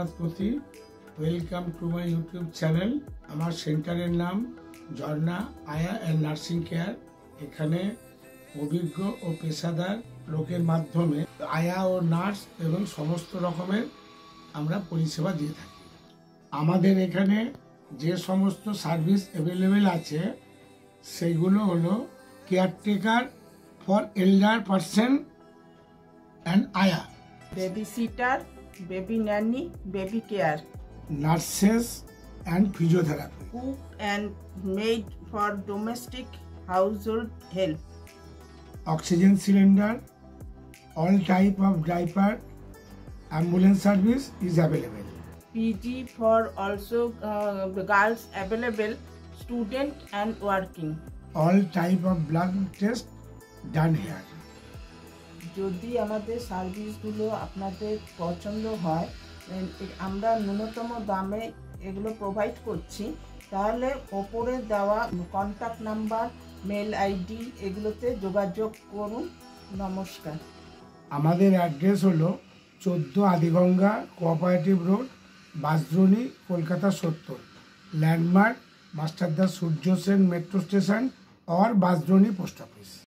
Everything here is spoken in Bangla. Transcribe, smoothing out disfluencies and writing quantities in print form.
রবীন্দ্রনাথ পতি। Welcome to my YouTube channel. আমার সেন্টারের নাম ঝর্ণা আয়া অ্যান্ড নার্সিং কেয়ার। এখানে অভিজ্ঞ ও পেশাদার লোকের মাধ্যমে আয়া ও নার্স এবং সমস্ত রকমের আমরা পরিষেবা দিয়ে থাকি। আমাদের এখানে যে সমস্ত সার্ভিস অ্যাভেলেবেল আছে সেগুলো হলো caretaker for elder person and আয়া, baby sitter, baby nanny, baby care, nurses and physiotherapy, cook and maid for domestic household help, oxygen cylinder, all type of diaper, ambulance service is available. PG for also girls available, student and working. All type of blood test done here. যদি আমাদের সার্ভিসগুলো আপনাদের পছন্দ হয়, আমরা ন্যূনতম দামে এগুলো প্রোভাইড করছি, তাহলে ওপরে দেওয়া কন্ট্যাক্ট নাম্বার, মেল আইডি এগুলোতে যোগাযোগ করুন। নমস্কার। আমাদের অ্যাড্রেস হলো 14 Adiganga cooperative road, Bansdroni, Kolkata 70। Landmark Masterda Surya Sen metro station और बाँसद्रोणी पोस्ट ऑफिस।